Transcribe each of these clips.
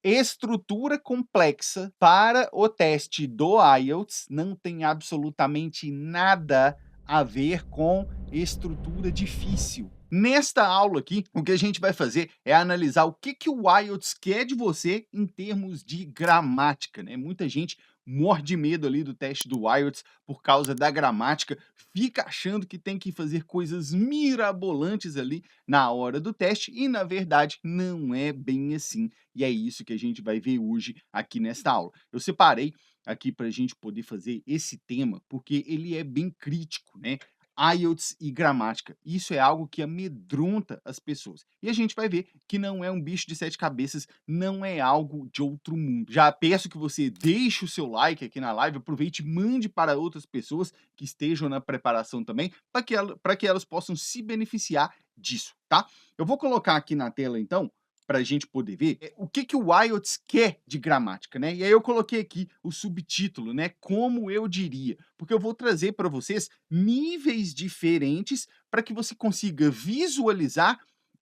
Estrutura complexa para o teste do IELTS não tem absolutamente nada a ver com estrutura difícil. Nesta aula aqui, o que a gente vai fazer é analisar o que o IELTS quer de você em termos de gramática, né? Muita gente morre de medo ali do teste do IELTS por causa da gramática, fica achando que tem que fazer coisas mirabolantes ali na hora do teste e, na verdade, não é bem assim. E é isso que a gente vai ver hoje aqui nesta aula. Eu separei aqui para a gente poder fazer esse tema, porque ele é bem crítico, né? IELTS e gramática. Isso é algo que amedronta as pessoas. E a gente vai ver que não é um bicho de sete cabeças, não é algo de outro mundo. Já peço que você deixe o seu like aqui na live, aproveite e mande para outras pessoas que estejam na preparação também, para que elas possam se beneficiar disso, tá? Eu vou colocar aqui na tela, então, para a gente poder ver o que o IELTS quer de gramática, né? E aí eu coloquei aqui o subtítulo, né? Como eu diria, porque eu vou trazer para vocês níveis diferentes para que você consiga visualizar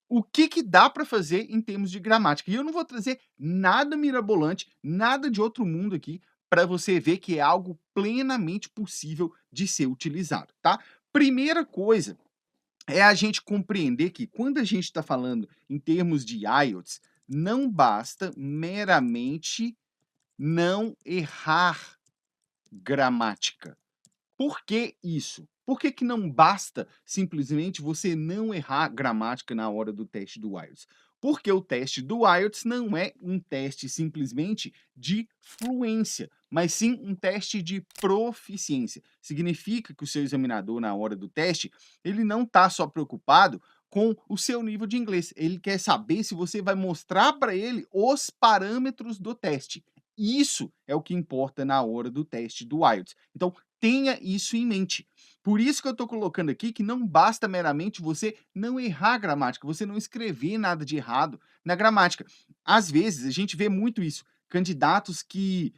o que dá para fazer em termos de gramática. E eu não vou trazer nada mirabolante, nada de outro mundo aqui, para você ver que é algo plenamente possível de ser utilizado, tá? Primeira coisa é a gente compreender que quando a gente está falando em termos de IELTS, não basta meramente não errar gramática. Por que isso? Por que não basta simplesmente você não errar gramática na hora do teste do IELTS? Porque o teste do IELTS não é um teste simplesmente de fluência, mas sim um teste de proficiência. Significa que o seu examinador, na hora do teste, ele não está só preocupado com o seu nível de inglês. Ele quer saber se você vai mostrar para ele os parâmetros do teste. Isso é o que importa na hora do teste do IELTS. Então, tenha isso em mente. Por isso que eu estou colocando aqui que não basta meramente você não errar a gramática, você não escrever nada de errado na gramática. Às vezes, a gente vê muito isso, candidatos que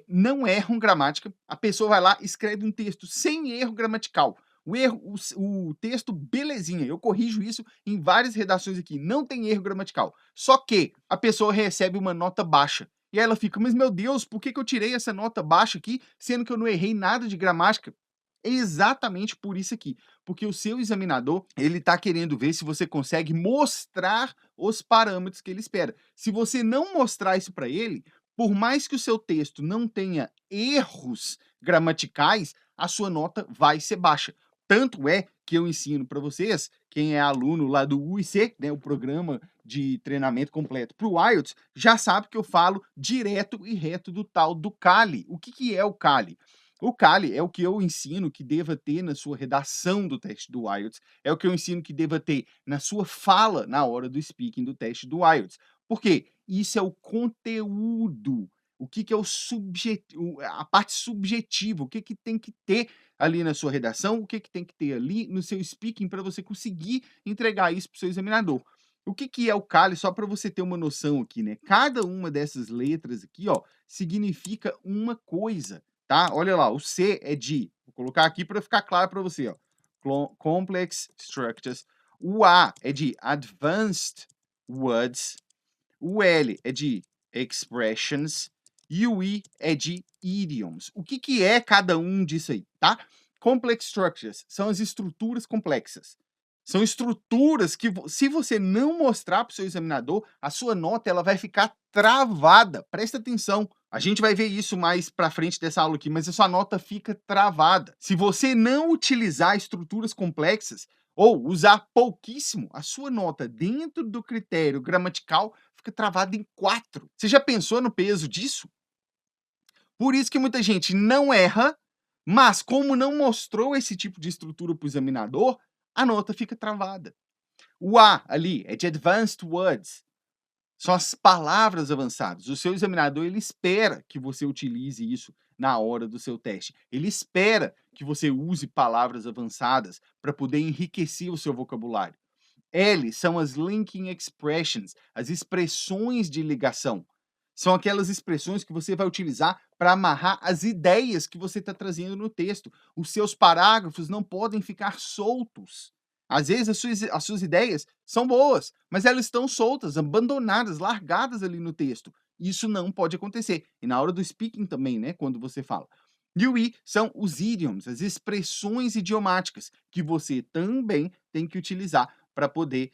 não erram gramática, a pessoa vai lá, escreve um texto sem erro gramatical. O texto, belezinha, eu corrijo isso em várias redações aqui, não tem erro gramatical. Só que a pessoa recebe uma nota baixa. E aí ela fica, mas meu Deus, por que eu tirei essa nota baixa aqui, sendo que eu não errei nada de gramática? É exatamente por isso aqui, porque o seu examinador, ele está querendo ver se você consegue mostrar os parâmetros que ele espera. Se você não mostrar isso para ele, por mais que o seu texto não tenha erros gramaticais, a sua nota vai ser baixa. Tanto é que eu ensino para vocês, quem é aluno lá do UIC, né, o programa de treinamento completo para o IELTS, já sabe que eu falo direto e reto do tal do CALI. O que é o CALI? O CALI é o que eu ensino que deva ter na sua redação do teste do IELTS, é o que eu ensino que deva ter na sua fala na hora do speaking do teste do IELTS. Por quê? Isso é o conteúdo. O que é a parte subjetiva, o que tem que ter ali na sua redação, o que tem que ter ali no seu speaking para você conseguir entregar isso para o seu examinador. O que é o CALI? Só para você ter uma noção aqui, né? Cada uma dessas letras aqui, ó, significa uma coisa, tá? Olha lá, o C é de, vou colocar aqui para ficar claro para você, ó, Complex Structures. O A é de Advanced Words. O L é de Expressions. E o I é de Idioms. O que é cada um disso aí, tá? Complex Structures são as estruturas complexas. São estruturas que, se você não mostrar para o seu examinador, a sua nota ela vai ficar travada. Presta atenção. A gente vai ver isso mais para frente dessa aula aqui, mas a sua nota fica travada. Se você não utilizar estruturas complexas ou usar pouquíssimo, a sua nota dentro do critério gramatical fica travada em 4. Você já pensou no peso disso? Por isso que muita gente não erra, mas como não mostrou esse tipo de estrutura para o examinador, a nota fica travada. O A ali é de Advanced Words, são as palavras avançadas. O seu examinador ele espera que você utilize isso na hora do seu teste. Ele espera que você use palavras avançadas para poder enriquecer o seu vocabulário. L são as linking expressions, as expressões de ligação. São aquelas expressões que você vai utilizar para amarrar as ideias que você está trazendo no texto. Os seus parágrafos não podem ficar soltos. Às vezes as suas ideias são boas, mas elas estão soltas, abandonadas, largadas ali no texto. Isso não pode acontecer. E na hora do speaking também, né, quando você fala. E o I são os idioms, as expressões idiomáticas, que você também tem que utilizar para poder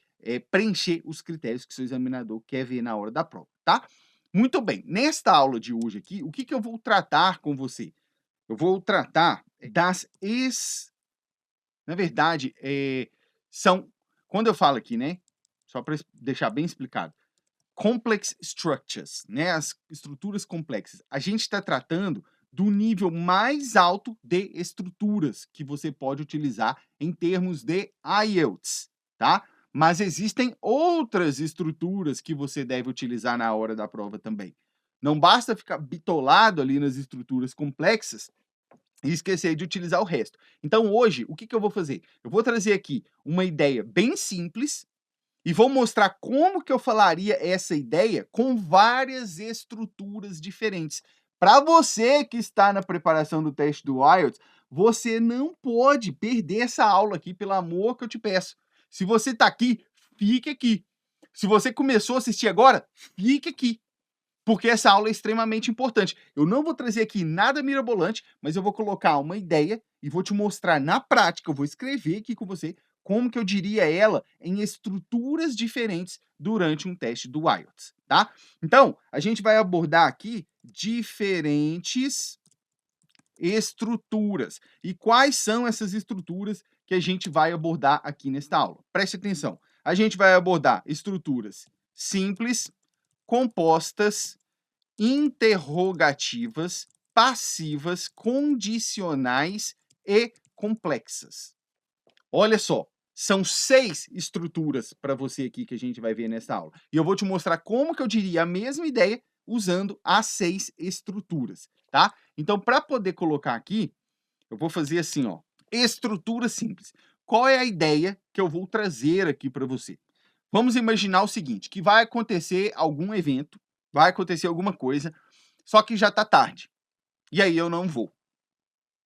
preencher os critérios que o seu examinador quer ver na hora da prova, tá? Muito bem, nesta aula de hoje aqui, o que, que eu vou tratar com você? Eu vou tratar na verdade, são, quando eu falo aqui, né, só para deixar bem explicado, complex structures, né, as estruturas complexas. A gente está tratando do nível mais alto de estruturas que você pode utilizar em termos de IELTS, tá? Mas existem outras estruturas que você deve utilizar na hora da prova também. Não basta ficar bitolado ali nas estruturas complexas e esquecer de utilizar o resto. Então hoje, o que, que eu vou fazer? Eu vou trazer aqui uma ideia bem simples e vou mostrar como que eu falaria essa ideia com várias estruturas diferentes. Para você que está na preparação do teste do IELTS, você não pode perder essa aula aqui, pelo amor que eu te peço. Se você está aqui, fique aqui. Se você começou a assistir agora, fique aqui, porque essa aula é extremamente importante. Eu não vou trazer aqui nada mirabolante, mas eu vou colocar uma ideia e vou te mostrar na prática, eu vou escrever aqui com você como que eu diria ela em estruturas diferentes durante um teste do IELTS, tá? Então, a gente vai abordar aqui diferentes estruturas. E quais são essas estruturas que a gente vai abordar aqui nesta aula? Preste atenção. A gente vai abordar estruturas simples, compostas, interrogativas, passivas, condicionais e complexas. Olha só, são 6 estruturas para você aqui que a gente vai ver nessa aula. E eu vou te mostrar como que eu diria a mesma ideia usando as 6 estruturas, tá? Então, para poder colocar aqui, eu vou fazer assim, ó, estrutura simples. Qual é a ideia que eu vou trazer aqui para você? Vamos imaginar o seguinte, que vai acontecer algum evento, vai acontecer alguma coisa, só que já está tarde. E aí eu não vou.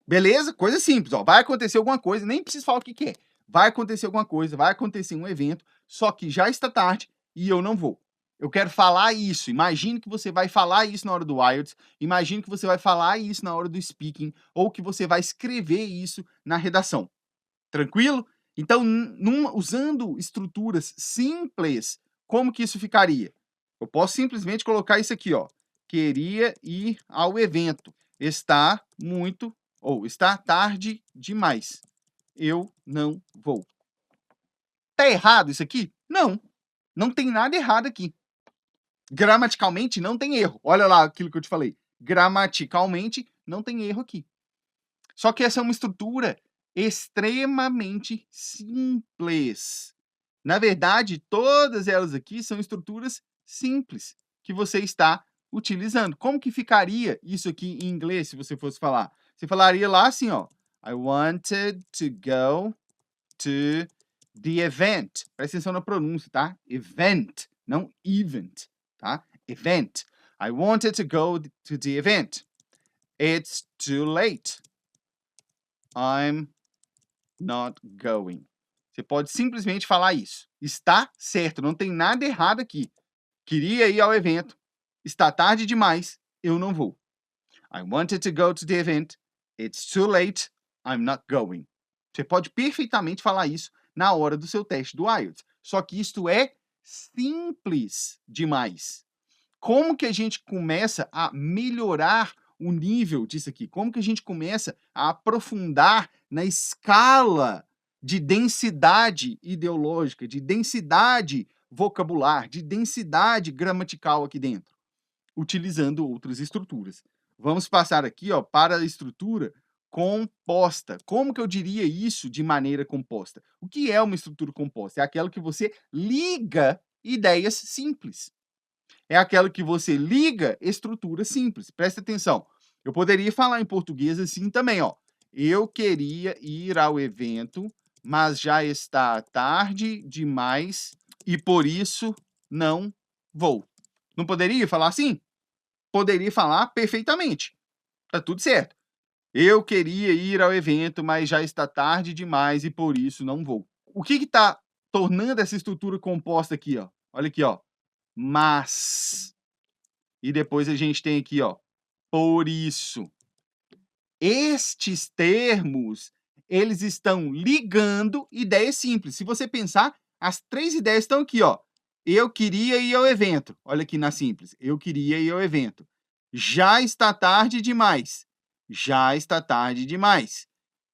Beleza? Coisa simples, ó. Vai acontecer alguma coisa, nem preciso falar o que, que é. Vai acontecer alguma coisa, vai acontecer um evento, só que já está tarde e eu não vou. Eu quero falar isso. Imagine que você vai falar isso na hora do IELTS, imagine que você vai falar isso na hora do speaking, ou que você vai escrever isso na redação. Tranquilo? Então, usando estruturas simples, como que isso ficaria? Eu posso simplesmente colocar isso aqui, ó. Queria ir ao evento. Está muito, ou está tarde demais. Eu não vou. Tá errado isso aqui? Não. Não tem nada errado aqui. Gramaticalmente não tem erro. Olha lá aquilo que eu te falei. Gramaticalmente não tem erro aqui. Só que essa é uma estrutura extremamente simples. Na verdade, todas elas aqui são estruturas simples que você está utilizando. Como que ficaria isso aqui em inglês se você fosse falar? Você falaria lá assim, ó. I wanted to go to the event. Presta atenção na pronúncia, tá? Event, não event, tá? Event. I wanted to go to the event. It's too late. I'm not going. Você pode simplesmente falar isso. Está certo, não tem nada errado aqui. Queria ir ao evento. Está tarde demais, eu não vou. I wanted to go to the event. It's too late. I'm not going. Você pode perfeitamente falar isso na hora do seu teste do IELTS. Só que isto é simples demais. Como que a gente começa a melhorar o nível disso aqui? Como que a gente começa a aprofundar na escala de densidade ideológica, de densidade vocabular, de densidade gramatical aqui dentro? Utilizando outras estruturas. Vamos passar aqui, ó, para a estrutura composta. Como que eu diria isso de maneira composta? O que é uma estrutura composta? É aquela que você liga ideias simples. É aquela que você liga estruturas simples. Presta atenção. Eu poderia falar em português assim também, ó. Eu queria ir ao evento, mas já está tarde demais e por isso não vou. Não poderia falar assim? Poderia falar perfeitamente. Tá tudo certo. Eu queria ir ao evento, mas já está tarde demais e por isso não vou. o que que tá tornando essa estrutura composta aqui, ó? Olha aqui, ó, mas. E depois a gente tem aqui, ó, por isso. Estes termos, eles estão ligando ideias simples. Se você pensar, as 3 ideias estão aqui, ó. Eu queria ir ao evento. Olha aqui na simples. Eu queria ir ao evento. Já está tarde demais. Já está tarde demais.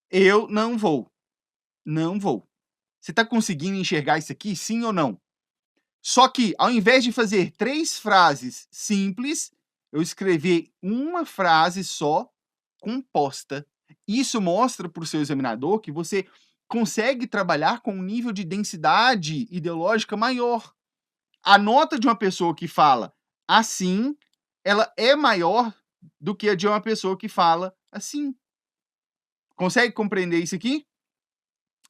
Eu não vou. Não vou. Você está conseguindo enxergar isso aqui, sim ou não? Só que, ao invés de fazer 3 frases simples, eu escrevi uma frase só composta. Isso mostra para o seu examinador que você consegue trabalhar com um nível de densidade ideológica maior. A nota de uma pessoa que fala assim, ela é maior do que a de uma pessoa que fala assim. Consegue compreender isso aqui?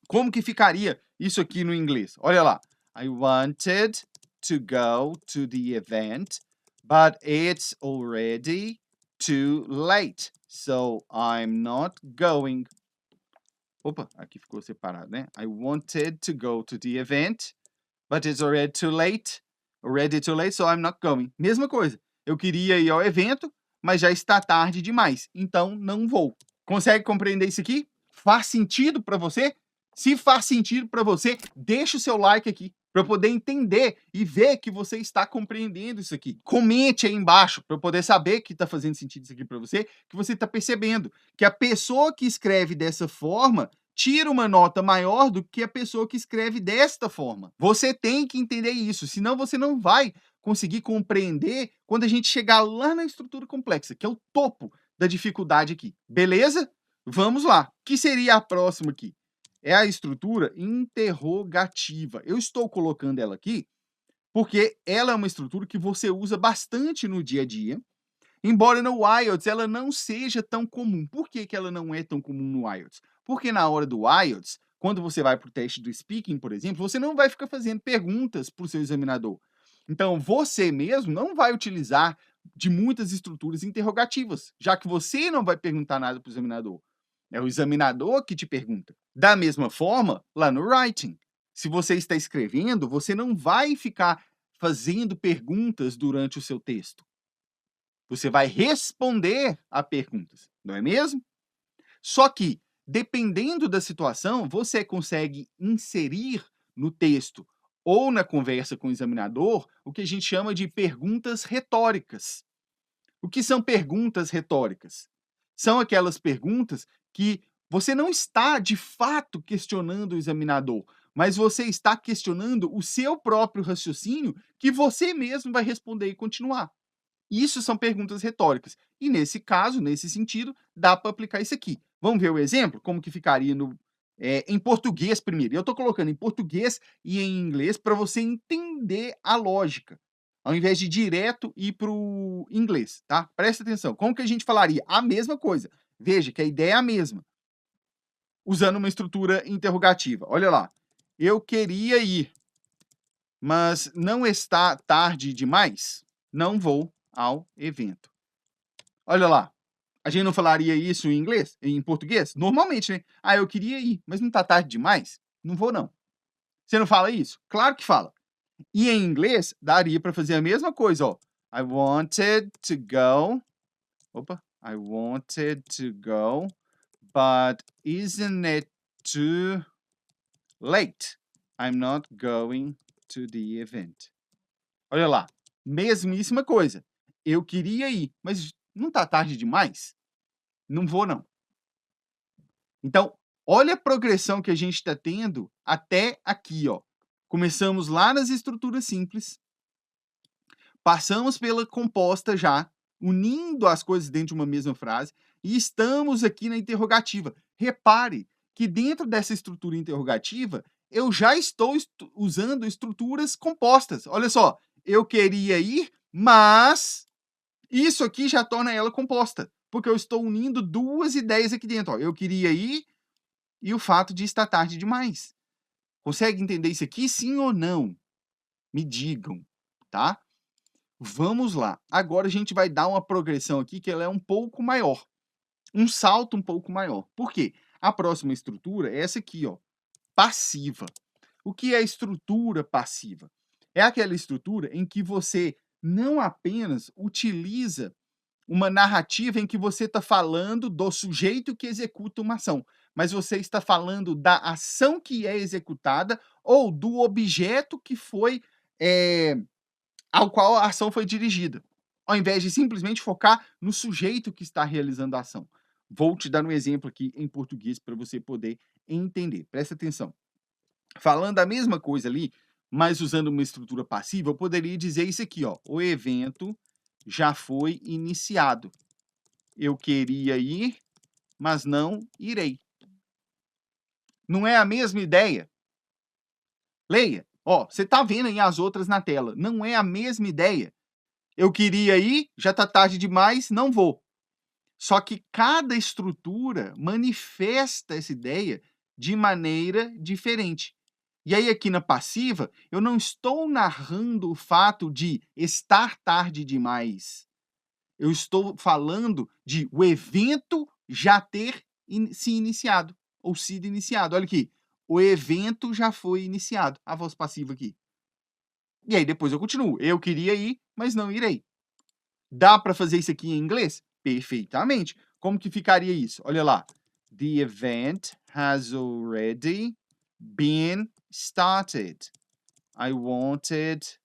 Como que ficaria isso aqui no inglês? Olha lá. I wanted to go to the event, but it's already too late, so I'm not going. Opa, aqui ficou separado, né? I wanted to go to the event, but it's already too late. Already too late, so I'm not going. Mesma coisa. Eu queria ir ao evento, mas já está tarde demais, então não vou. Consegue compreender isso aqui? Faz sentido para você? Se faz sentido para você, deixa o seu like aqui para eu poder entender e ver que você está compreendendo isso aqui. Comente aí embaixo para eu poder saber que está fazendo sentido isso aqui para você, que você está percebendo que a pessoa que escreve dessa forma tira uma nota maior do que a pessoa que escreve desta forma. Você tem que entender isso, senão você não vai conseguir compreender quando a gente chegar lá na estrutura complexa, que é o topo da dificuldade aqui. Beleza? Vamos lá. O que seria a próxima aqui? É a estrutura interrogativa. Eu estou colocando ela aqui porque ela é uma estrutura que você usa bastante no dia a dia, embora no IELTS ela não seja tão comum. Por que que ela não é tão comum no IELTS? Porque na hora do IELTS, quando você vai para o teste do speaking, por exemplo, você não vai ficar fazendo perguntas para o seu examinador. Então, você mesmo não vai utilizar de muitas estruturas interrogativas, já que você não vai perguntar nada para o examinador. É o examinador que te pergunta. Da mesma forma, lá no writing, se você está escrevendo, você não vai ficar fazendo perguntas durante o seu texto. Você vai responder a perguntas, não é mesmo? Só que, dependendo da situação, você consegue inserir no texto ou na conversa com o examinador o que a gente chama de perguntas retóricas. O que são perguntas retóricas? São aquelas perguntas que você não está, de fato, questionando o examinador, mas você está questionando o seu próprio raciocínio que você mesmo vai responder e continuar. Isso são perguntas retóricas. E nesse caso, nesse sentido, dá para aplicar isso aqui. Vamos ver o exemplo? Como que ficaria em português primeiro. Eu estou colocando em português e em inglês para você entender a lógica, ao invés de direto ir para o inglês, tá? Presta atenção. Como que a gente falaria? A mesma coisa. Veja que a ideia é a mesma, usando uma estrutura interrogativa. Olha lá. Eu queria ir, mas não está tarde demais? Não vou ao evento. Olha lá, a gente não falaria isso em inglês, em português? Normalmente, né? Ah, eu queria ir, mas não tá tarde demais? Não vou, não. Você não fala isso? Claro que fala. E em inglês, daria para fazer a mesma coisa, ó. I wanted to go. Opa. I wanted to go, but isn't it too late? I'm not going to the event. Olha lá, mesmíssima coisa. Eu queria ir, mas não tá tarde demais? Não vou, não. Então, olha a progressão que a gente está tendo até aqui, ó. Começamos lá nas estruturas simples, passamos pela composta já, unindo as coisas dentro de uma mesma frase, e estamos aqui na interrogativa. Repare que dentro dessa estrutura interrogativa, eu já estou usando estruturas compostas. Olha só, eu queria ir, mas isso aqui já torna ela composta, porque eu estou unindo duas ideias aqui dentro. Ó. Eu queria ir e o fato de estar tarde demais. Consegue entender isso aqui, sim ou não? Me digam, tá? Vamos lá. Agora a gente vai dar uma progressão aqui que ela é um pouco maior. Um salto um pouco maior. Por quê? A próxima estrutura é essa aqui, ó. passiva. O que é estrutura passiva? É aquela estrutura em que você não apenas utiliza uma narrativa em que você está falando do sujeito que executa uma ação, mas você está falando da ação que é executada ou do objeto que foi, ao qual a ação foi dirigida, ao invés de simplesmente focar no sujeito que está realizando a ação. Vou te dar um exemplo aqui em português para você poder entender. Presta atenção. Falando a mesma coisa ali, mas usando uma estrutura passiva, eu poderia dizer isso aqui, ó: o evento já foi iniciado. Eu queria ir, mas não irei. Não é a mesma ideia? Leia. Ó, você está vendo aí as outras na tela. Não é a mesma ideia. Eu queria ir, já está tarde demais, não vou. Só que cada estrutura manifesta essa ideia de maneira diferente. E aí, aqui na passiva, eu não estou narrando o fato de estar tarde demais. Eu estou falando de o evento já ter se iniciado, ou sido iniciado. Olha aqui, o evento já foi iniciado, a voz passiva aqui. E aí depois eu continuo, eu queria ir, mas não irei. Dá para fazer isso aqui em inglês? Perfeitamente. Como que ficaria isso? Olha lá. The event has already been started. I wanted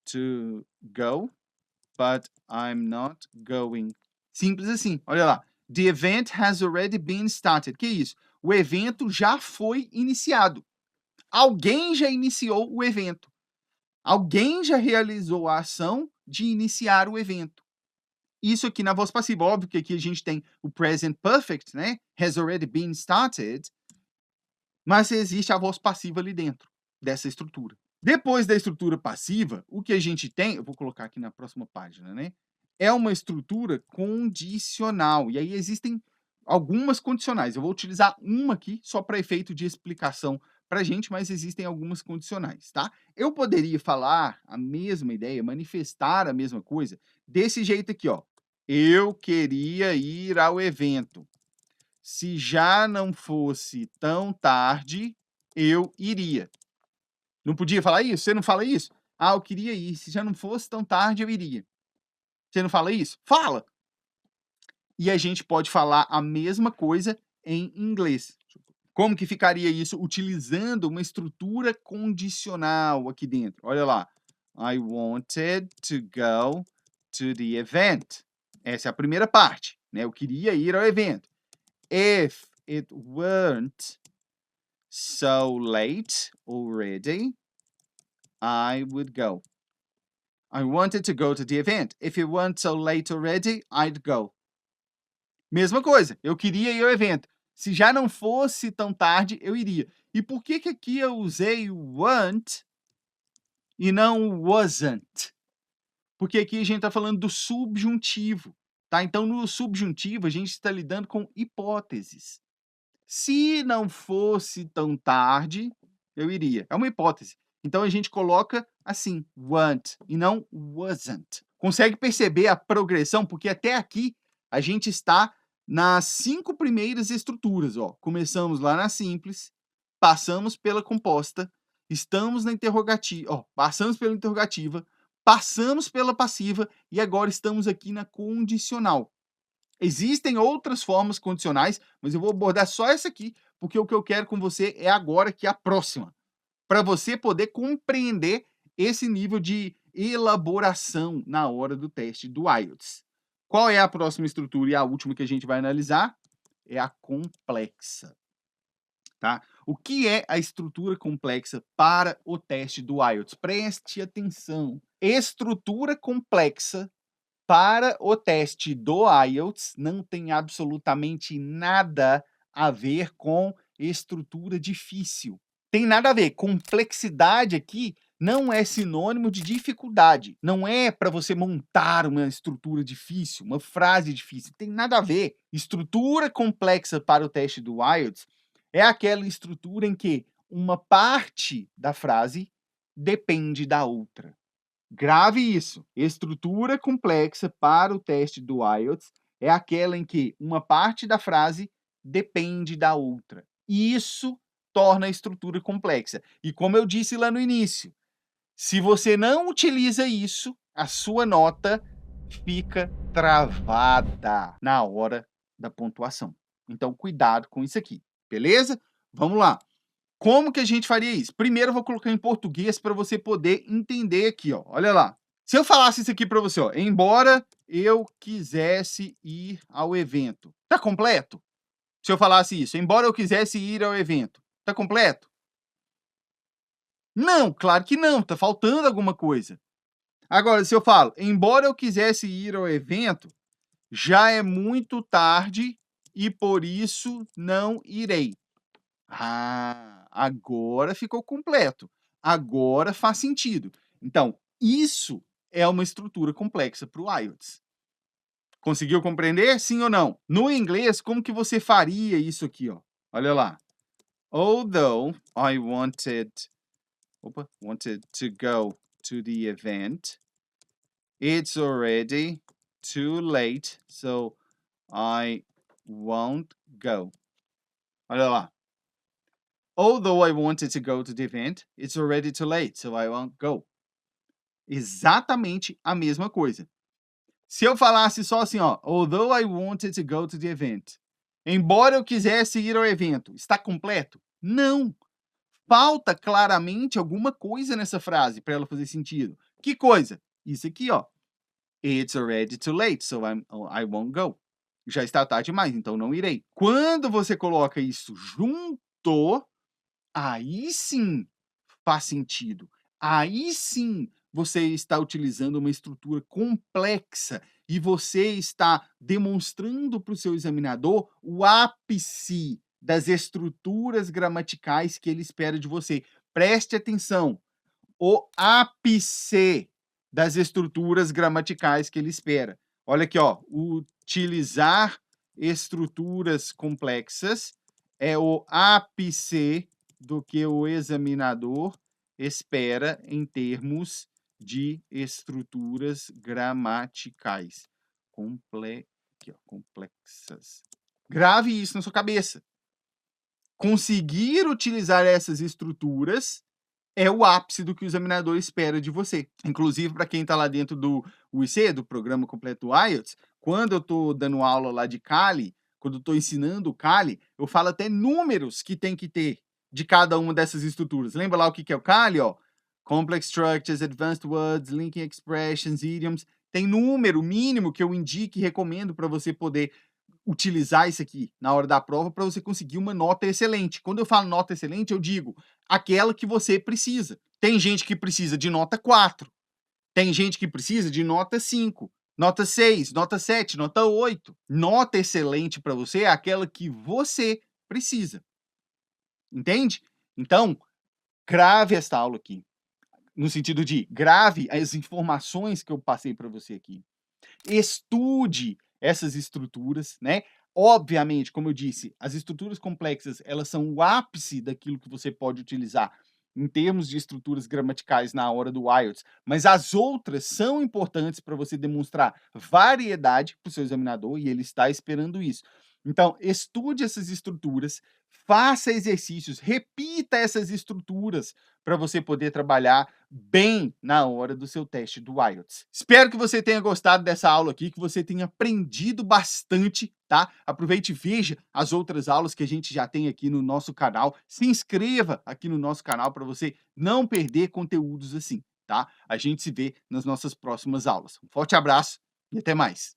to go, but I'm not going. Simples assim. Olha lá. The event has already been started. Que isso? O evento já foi iniciado. Alguém já iniciou o evento. Alguém já realizou a ação de iniciar o evento. Isso aqui na voz passiva, óbvio que aqui a gente tem o present perfect, né? Has already been started. Mas existe a voz passiva ali dentro dessa estrutura. Depois da estrutura passiva, o que a gente tem, eu vou colocar aqui na próxima página, né? É uma estrutura condicional. E aí existem algumas condicionais. Eu vou utilizar uma aqui só para efeito de explicação para a gente, mas existem algumas condicionais, tá? Eu poderia falar a mesma ideia, manifestar a mesma coisa desse jeito aqui, ó. Eu queria ir ao evento. Se já não fosse tão tarde, eu iria. Não podia falar isso? Você não fala isso? Ah, eu queria ir. Se já não fosse tão tarde, eu iria. Você não fala isso? Fala! E a gente pode falar a mesma coisa em inglês. Como que ficaria isso utilizando uma estrutura condicional aqui dentro? Olha lá. I wanted to go to the event. Essa é a primeira parte, né? Eu queria ir ao evento. If it weren't so late already, I would go. I wanted to go to the event. If it weren't so late already, I'd go. Mesma coisa, eu queria ir ao evento. Se já não fosse tão tarde, eu iria. E por que que aqui eu usei o weren't e não o wasn't? Porque aqui a gente está falando do subjuntivo, tá? Então, no subjuntivo, a gente está lidando com hipóteses. Se não fosse tão tarde, eu iria. É uma hipótese. Então a gente coloca assim, want e não wasn't. Consegue perceber a progressão? Porque até aqui a gente está nas 5 primeiras estruturas, ó. Começamos lá na simples, passamos pela composta, estamos na interrogativa, ó, passamos pela interrogativa, passamos pela passiva e agora estamos aqui na condicional. Existem outras formas condicionais, mas eu vou abordar só essa aqui, porque o que eu quero com você é agora que é a próxima, para você poder compreender esse nível de elaboração na hora do teste do IELTS. Qual é a próxima estrutura e a última que a gente vai analisar? É a complexa, tá? O que é a estrutura complexa para o teste do IELTS? Preste atenção. Estrutura complexa para o teste do IELTS não tem absolutamente nada a ver com estrutura difícil. Tem nada a ver. Complexidade aqui não é sinônimo de dificuldade. Não é para você montar uma estrutura difícil, uma frase difícil. Tem nada a ver. Estrutura complexa para o teste do IELTS é aquela estrutura em que uma parte da frase depende da outra. Grave isso. Estrutura complexa para o teste do IELTS é aquela em que uma parte da frase depende da outra. Isso torna a estrutura complexa. E como eu disse lá no início, se você não utiliza isso, a sua nota fica travada na hora da pontuação. Então, cuidado com isso aqui, beleza? Vamos lá. Como que a gente faria isso? Primeiro eu vou colocar em português para você poder entender aqui, ó. Olha lá. Se eu falasse isso aqui para você, ó, embora eu quisesse ir ao evento, tá completo? Se eu falasse isso, embora eu quisesse ir ao evento, tá completo? Não, claro que não, tá faltando alguma coisa. Agora, se eu falo, embora eu quisesse ir ao evento, já é muito tarde e por isso não irei. Ah, agora ficou completo. Agora faz sentido. Então, isso é uma estrutura complexa para o IELTS. Conseguiu compreender? Sim ou não? No inglês, como que você faria isso aqui, ó? Olha lá. Although I wanted to go to the event, it's already too late, so I won't go. Olha lá. Although I wanted to go to the event, it's already too late, so I won't go. Exatamente a mesma coisa. Se eu falasse só assim, ó, although I wanted to go to the event, embora eu quisesse ir ao evento, está completo? Não. Falta claramente alguma coisa nessa frase para ela fazer sentido. Que coisa? Isso aqui, ó. It's already too late, so I won't go. Já está tarde demais, então não irei. Quando você coloca isso junto, aí sim faz sentido. Aí sim você está utilizando uma estrutura complexa e você está demonstrando para o seu examinador o ápice das estruturas gramaticais que ele espera de você. Preste atenção, o ápice das estruturas gramaticais que ele espera. Olha aqui, ó, utilizar estruturas complexas é o ápice do que o examinador espera em termos de estruturas gramaticais aqui, ó, complexas. Grave isso na sua cabeça. Conseguir utilizar essas estruturas é o ápice do que o examinador espera de você. Inclusive, para quem está lá dentro do UIC, do Programa Completo IELTS, quando eu estou dando aula lá de Cali, quando eu estou ensinando o Cali, eu falo até números que tem que ter de cada uma dessas estruturas. Lembra lá o que é o Cali? Ó? Complex Structures, Advanced Words, Linking Expressions, Idioms. Tem número mínimo que eu indico e recomendo para você poder utilizar isso aqui na hora da prova para você conseguir uma nota excelente. Quando eu falo nota excelente, eu digo aquela que você precisa. Tem gente que precisa de nota 4, tem gente que precisa de nota 5, nota 6, nota 7, nota 8. Nota excelente para você é aquela que você precisa. Entende? Então, grave esta aula aqui. No sentido de grave as informações que eu passei para você aqui. Estude essas estruturas, né? Obviamente, como eu disse, as estruturas complexas, elas são o ápice daquilo que você pode utilizar em termos de estruturas gramaticais na hora do IELTS, mas as outras são importantes para você demonstrar variedade para o seu examinador e ele está esperando isso. Então, estude essas estruturas, faça exercícios, repita essas estruturas para você poder trabalhar bem na hora do seu teste do IELTS. Espero que você tenha gostado dessa aula aqui, que você tenha aprendido bastante, tá? Aproveite e veja as outras aulas que a gente já tem aqui no nosso canal. Se inscreva aqui no nosso canal para você não perder conteúdos assim, tá? A gente se vê nas nossas próximas aulas. Um forte abraço e até mais.